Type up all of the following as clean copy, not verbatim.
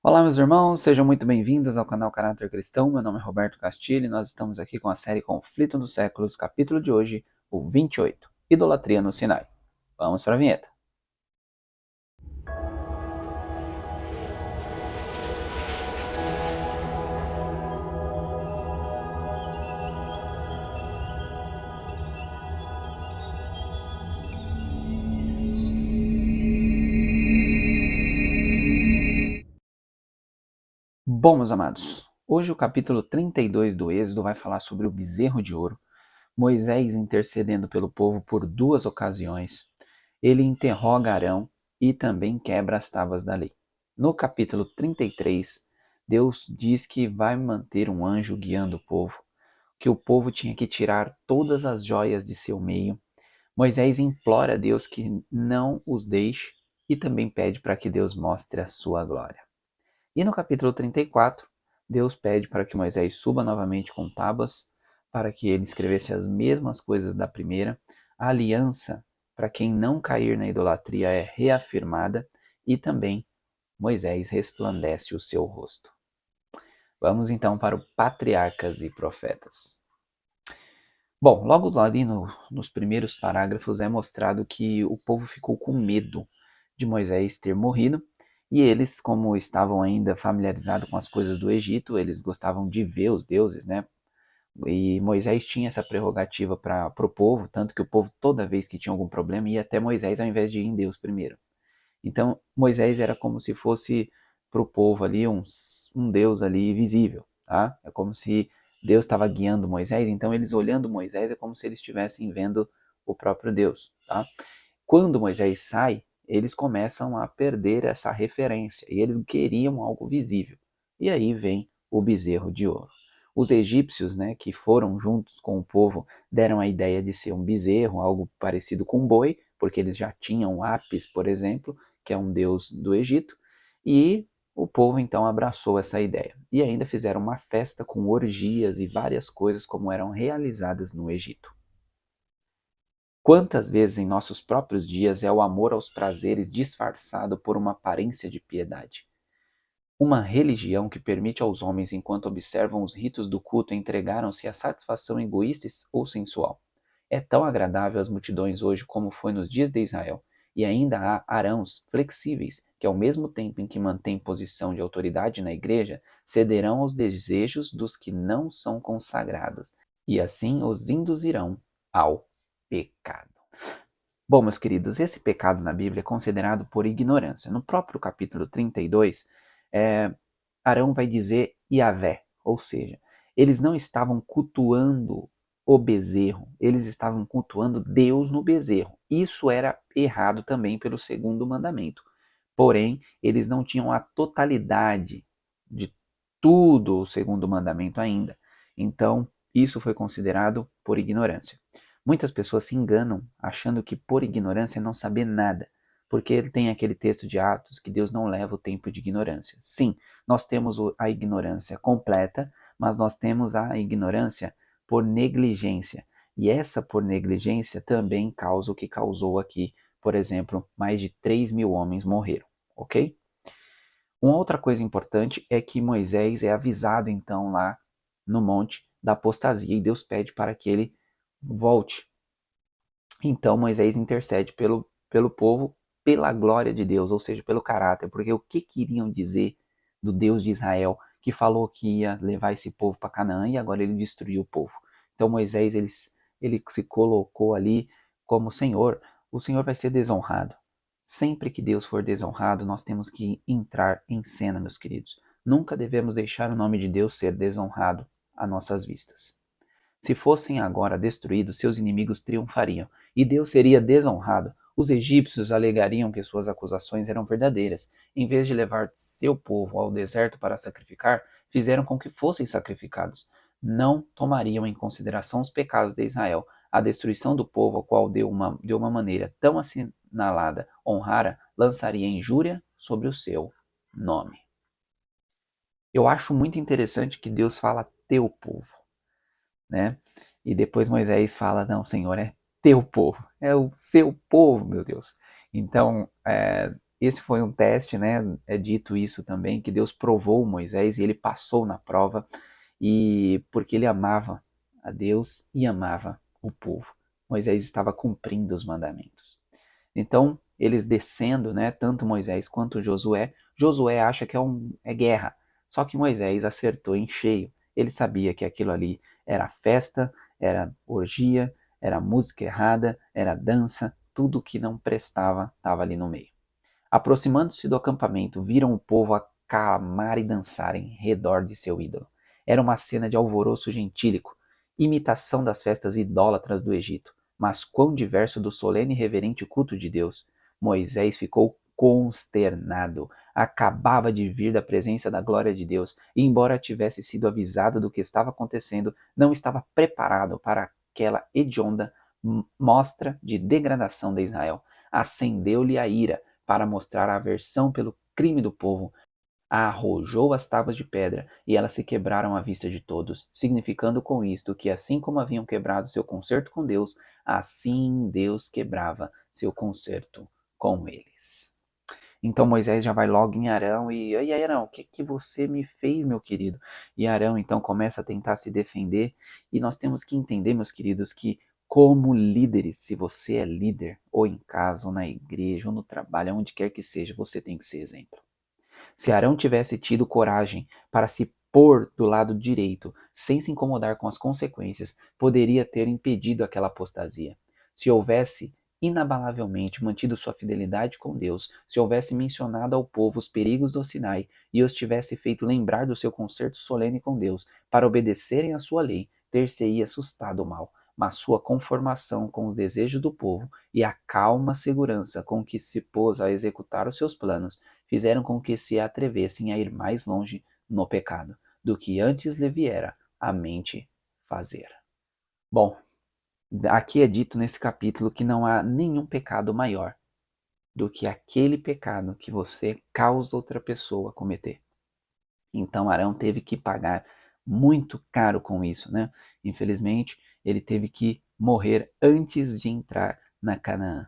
Olá, meus irmãos, sejam muito bem-vindos ao canal Caráter Cristão. Meu nome é Roberto Castilho e nós estamos aqui com a série Conflito dos Séculos, capítulo de hoje, o 28, Idolatria no Sinai. Vamos para a vinheta. Bom, meus amados, hoje o capítulo 32 do Êxodo vai falar sobre o bezerro de ouro, Moisés intercedendo pelo povo por duas ocasiões, ele interroga Arão e também quebra as tábuas da lei. No capítulo 33, Deus diz que vai manter um anjo guiando o povo, que o povo tinha que tirar todas as joias de seu meio. Moisés implora a Deus que não os deixe e também pede para que Deus mostre a sua glória. E no capítulo 34, Deus pede para que Moisés suba novamente com tábuas, para que ele escrevesse as mesmas coisas da primeira. A aliança para quem não cair na idolatria é reafirmada e também Moisés resplandece o seu rosto. Vamos então para o Patriarcas e Profetas. Bom, logo ali nos primeiros parágrafos é mostrado que o povo ficou com medo de Moisés ter morrido, e eles, como estavam ainda familiarizados com as coisas do Egito, eles gostavam de ver os deuses, né? E Moisés tinha essa prerrogativa para o povo, tanto que o povo, toda vez que tinha algum problema, ia até Moisés ao invés de ir em Deus primeiro. Então, Moisés era como se fosse para o povo ali um Deus ali visível, tá? É como se Deus estava guiando Moisés, então eles olhando Moisés é como se eles estivessem vendo o próprio Deus, tá? Quando Moisés sai, eles começam a perder essa referência e eles queriam algo visível. E aí vem o bezerro de ouro. Os egípcios, né, que foram juntos com o povo, deram a ideia de ser um bezerro, algo parecido com um boi, porque eles já tinham Apis, por exemplo, que é um deus do Egito, e o povo então abraçou essa ideia. E ainda fizeram uma festa com orgias e várias coisas como eram realizadas no Egito. Quantas vezes em nossos próprios dias é o amor aos prazeres disfarçado por uma aparência de piedade? Uma religião que permite aos homens, enquanto observam os ritos do culto, entregaram-se à satisfação egoísta ou sensual. É tão agradável às multidões hoje como foi nos dias de Israel, e ainda há arãos flexíveis que, ao mesmo tempo em que mantêm posição de autoridade na igreja, cederão aos desejos dos que não são consagrados, e assim os induzirão ao pecado. Bom, meus queridos, esse pecado na Bíblia é considerado por ignorância. No próprio capítulo 32, Arão vai dizer Yahvé, ou seja, eles não estavam cultuando o bezerro, eles estavam cultuando Deus no bezerro. Isso era errado também pelo segundo mandamento. Porém, eles não tinham a totalidade de tudo o segundo mandamento ainda. Então, isso foi considerado por ignorância. Muitas pessoas se enganam achando que por ignorância é não saber nada, porque ele tem aquele texto de Atos que Deus não leva o tempo de ignorância. Sim, nós temos a ignorância completa, mas nós temos a ignorância por negligência. E essa por negligência também causa o que causou aqui. Por exemplo, mais de 3.000 homens morreram, ok? Uma outra coisa importante é que Moisés é avisado então lá no monte da apostasia e Deus pede para que ele volte. Então Moisés intercede pelo povo, pela glória de Deus, ou seja, pelo caráter, porque o que queriam dizer do Deus de Israel que falou que ia levar esse povo para Canaã e agora ele destruiu o povo. Então Moisés ele se colocou ali como Senhor, o Senhor vai ser desonrado. Sempre que Deus for desonrado, nós temos que entrar em cena, meus queridos. Nunca devemos deixar o nome de Deus ser desonrado a nossas vistas. Se fossem agora destruídos, seus inimigos triunfariam, e Deus seria desonrado. Os egípcios alegariam que suas acusações eram verdadeiras. Em vez de levar seu povo ao deserto para sacrificar, fizeram com que fossem sacrificados. Não tomariam em consideração os pecados de Israel. A destruição do povo, ao qual de uma maneira tão assinalada honrara, lançaria injúria sobre o seu nome. Eu acho muito interessante que Deus fala teu povo, né? E depois Moisés fala, não, Senhor, é teu povo, é o seu povo, meu Deus. Então, esse foi um teste, né? É dito isso também, que Deus provou Moisés e ele passou na prova, e porque ele amava a Deus e amava o povo. Moisés estava cumprindo os mandamentos. Então, eles descendo, né, tanto Moisés quanto Josué, Josué acha que é guerra, só que Moisés acertou em cheio. Ele sabia que aquilo ali era festa, era orgia, era música errada, era dança, tudo que não prestava estava ali no meio. Aproximando-se do acampamento, viram o povo aclamar e dançar em redor de seu ídolo. Era uma cena de alvoroço gentílico, imitação das festas idólatras do Egito, mas quão diverso do solene e reverente culto de Deus. Moisés ficou consternado. Acabava de vir da presença da glória de Deus, e embora tivesse sido avisado do que estava acontecendo, não estava preparado para aquela hedionda mostra de degradação de Israel. Acendeu-lhe a ira para mostrar a aversão pelo crime do povo, arrojou as tábuas de pedra e elas se quebraram à vista de todos, significando com isto que assim como haviam quebrado seu concerto com Deus, assim Deus quebrava seu concerto com eles. Então Moisés já vai logo em Arão e aí Arão, o que que você me fez, meu querido? E Arão então começa a tentar se defender e nós temos que entender, meus queridos, que como líderes, se você é líder, ou em casa, ou na igreja, ou no trabalho, onde quer que seja, você tem que ser exemplo. Se Arão tivesse tido coragem para se pôr do lado direito, sem se incomodar com as consequências, poderia ter impedido aquela apostasia. Se houvesse inabalavelmente mantido sua fidelidade com Deus, se houvesse mencionado ao povo os perigos do Sinai e os tivesse feito lembrar do seu concerto solene com Deus para obedecerem à sua lei, ter-se-ia assustado o mal. Mas sua conformação com os desejos do povo e a calma segurança com que se pôs a executar os seus planos fizeram com que se atrevessem a ir mais longe no pecado do que antes lhe viera à mente fazer. Bom, aqui é dito nesse capítulo que não há nenhum pecado maior do que aquele pecado que você causa outra pessoa cometer. Então Arão teve que pagar muito caro com isso, né? Infelizmente, ele teve que morrer antes de entrar na Canaã.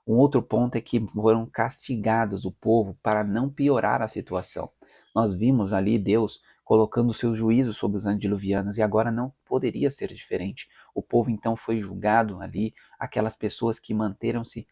Um outro ponto é que foram castigados o povo para não piorar a situação. Nós vimos ali Deus colocando seus juízos sobre os antediluvianos e agora não poderia ser diferente. O povo então foi julgado ali, aquelas pessoas que manteram-se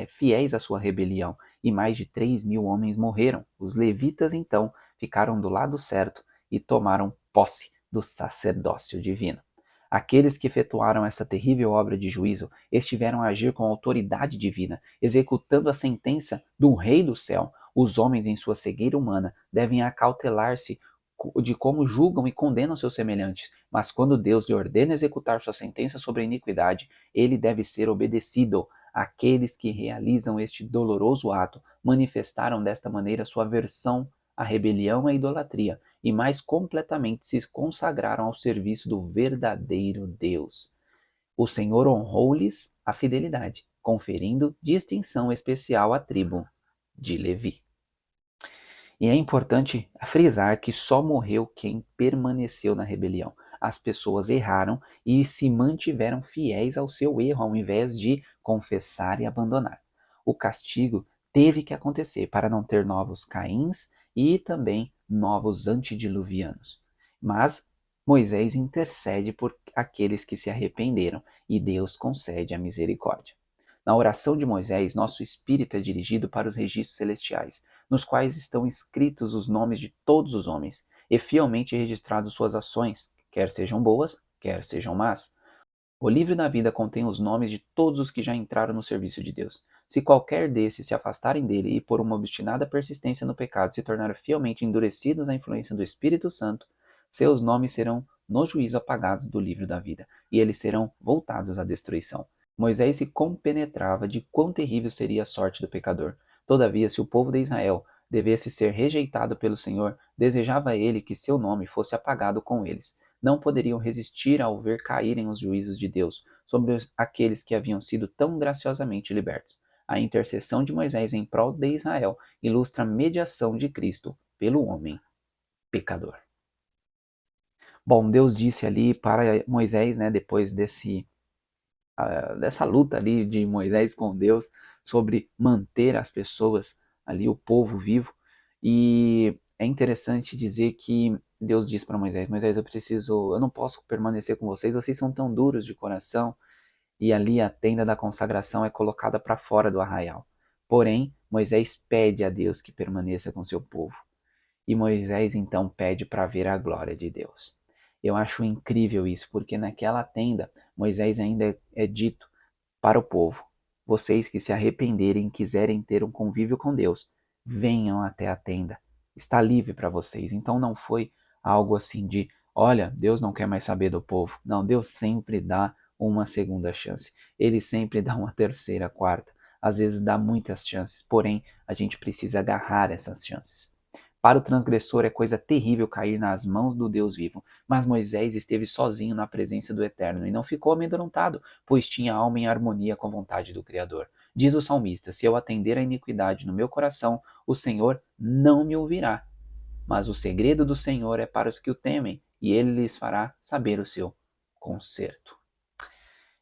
fiéis à sua rebelião, e mais de 3.000 homens morreram. Os levitas então ficaram do lado certo e tomaram posse do sacerdócio divino. Aqueles que efetuaram essa terrível obra de juízo estiveram a agir com autoridade divina, executando a sentença do Rei do céu. Os homens, em sua cegueira humana, devem acautelar-se de como julgam e condenam seus semelhantes, mas quando Deus lhe ordena executar sua sentença sobre a iniquidade, ele deve ser obedecido. Aqueles que realizam este doloroso ato manifestaram desta maneira sua aversão à rebelião e à idolatria, e mais completamente se consagraram ao serviço do verdadeiro Deus. O Senhor honrou-lhes a fidelidade, conferindo distinção especial à tribo de Levi. E é importante frisar que só morreu quem permaneceu na rebelião. As pessoas erraram e se mantiveram fiéis ao seu erro, ao invés de confessar e abandonar. O castigo teve que acontecer para não ter novos Caíns e também novos antediluvianos. Mas Moisés intercede por aqueles que se arrependeram e Deus concede a misericórdia. Na oração de Moisés, nosso espírito é dirigido para os registros celestiais, nos quais estão escritos os nomes de todos os homens, e fielmente registrados suas ações, quer sejam boas, quer sejam más. O livro da vida contém os nomes de todos os que já entraram no serviço de Deus. Se qualquer desses se afastarem dele e por uma obstinada persistência no pecado se tornarem fielmente endurecidos à influência do Espírito Santo, seus nomes serão no juízo apagados do livro da vida, e eles serão voltados à destruição. Moisés se compenetrava de quão terrível seria a sorte do pecador. Todavia, se o povo de Israel devesse ser rejeitado pelo Senhor, desejava ele que seu nome fosse apagado com eles. Não poderiam resistir ao ver caírem os juízos de Deus sobre aqueles que haviam sido tão graciosamente libertos. A intercessão de Moisés em prol de Israel ilustra a mediação de Cristo pelo homem pecador. Bom, Deus disse ali para Moisés, né, depois dessa luta ali de Moisés com Deus sobre manter as pessoas ali o povo vivo. E é interessante dizer que Deus diz para Moisés: Moisés, eu não posso permanecer com vocês são tão duros de coração. E ali a tenda da consagração é colocada para fora do arraial. Porém, Moisés pede a Deus que permaneça com seu povo. E Moisés então pede para ver a glória de Deus. Eu acho incrível isso, porque naquela tenda, Moisés ainda é dito para o povo: vocês que se arrependerem e quiserem ter um convívio com Deus, venham até a tenda. Está livre para vocês. Então não foi algo assim de, olha, Deus não quer mais saber do povo. Não, Deus sempre dá uma segunda chance. Ele sempre dá uma terceira, quarta. Às vezes dá muitas chances, porém a gente precisa agarrar essas chances. Para o transgressor é coisa terrível cair nas mãos do Deus vivo, mas Moisés esteve sozinho na presença do Eterno e não ficou amedrontado, pois tinha a alma em harmonia com a vontade do Criador. Diz o salmista: se eu atender a iniquidade no meu coração, o Senhor não me ouvirá. Mas o segredo do Senhor é para os que o temem, e ele lhes fará saber o seu conserto.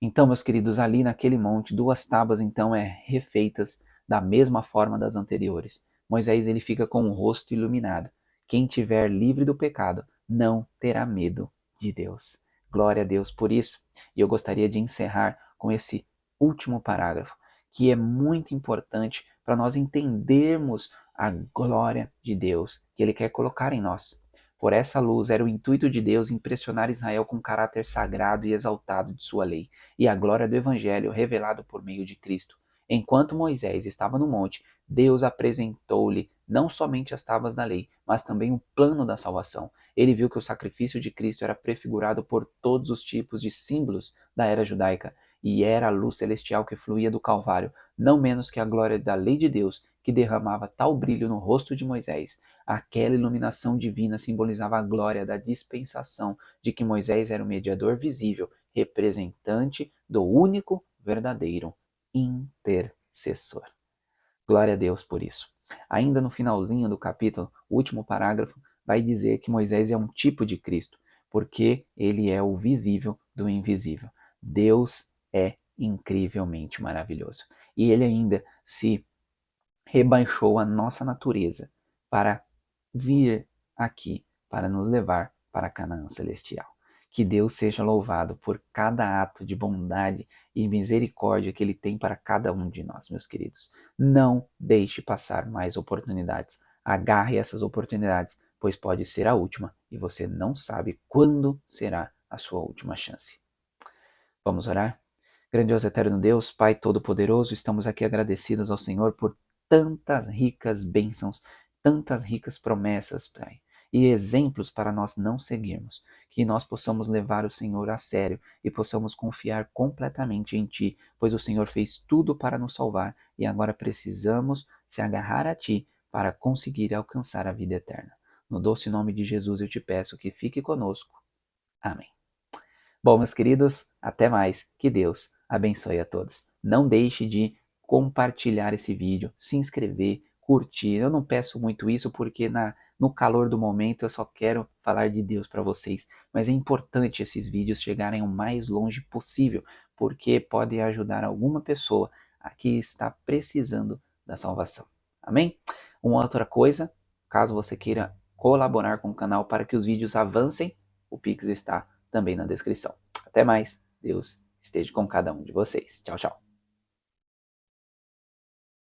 Então, meus queridos, ali naquele monte, duas tábuas então refeitas da mesma forma das anteriores. Moisés ele fica com o rosto iluminado. Quem tiver livre do pecado não terá medo de Deus. Glória a Deus por isso. E eu gostaria de encerrar com esse último parágrafo, que é muito importante para nós entendermos a glória de Deus que ele quer colocar em nós. Por essa luz era o intuito de Deus impressionar Israel com o caráter sagrado e exaltado de sua lei e a glória do Evangelho revelado por meio de Cristo. Enquanto Moisés estava no monte, Deus apresentou-lhe não somente as tábuas da lei, mas também o plano da salvação. Ele viu que o sacrifício de Cristo era prefigurado por todos os tipos de símbolos da era judaica e era a luz celestial que fluía do Calvário, não menos que a glória da lei de Deus, que derramava tal brilho no rosto de Moisés. Aquela iluminação divina simbolizava a glória da dispensação de que Moisés era o mediador visível, representante do único verdadeiro intercessor. Glória a Deus por isso. Ainda no finalzinho do capítulo, o último parágrafo vai dizer que Moisés é um tipo de Cristo, porque ele é o visível do invisível. Deus é incrivelmente maravilhoso. E ele ainda se rebaixou a nossa natureza para vir aqui, para nos levar para Canaã celestial. Que Deus seja louvado por cada ato de bondade e misericórdia que Ele tem para cada um de nós, meus queridos. Não deixe passar mais oportunidades. Agarre essas oportunidades, pois pode ser a última e você não sabe quando será a sua última chance. Vamos orar? Grandioso eterno Deus, Pai Todo-Poderoso, estamos aqui agradecidos ao Senhor por tantas ricas bênçãos, tantas ricas promessas, Pai, e exemplos para nós não seguirmos. Que nós possamos levar o Senhor a sério e possamos confiar completamente em Ti, pois o Senhor fez tudo para nos salvar e agora precisamos se agarrar a Ti para conseguir alcançar a vida eterna. No doce nome de Jesus eu te peço que fique conosco. Amém. Bom, meus queridos, até mais. Que Deus abençoe a todos. Não deixe de compartilhar esse vídeo, se inscrever, curtir. Eu não peço muito isso porque no calor do momento eu só quero falar de Deus para vocês. Mas é importante esses vídeos chegarem o mais longe possível, porque podem ajudar alguma pessoa a que está precisando da salvação. Amém? Uma outra coisa, caso você queira colaborar com o canal para que os vídeos avancem, o Pix está também na descrição. Até mais. Deus esteja com cada um de vocês. Tchau, tchau.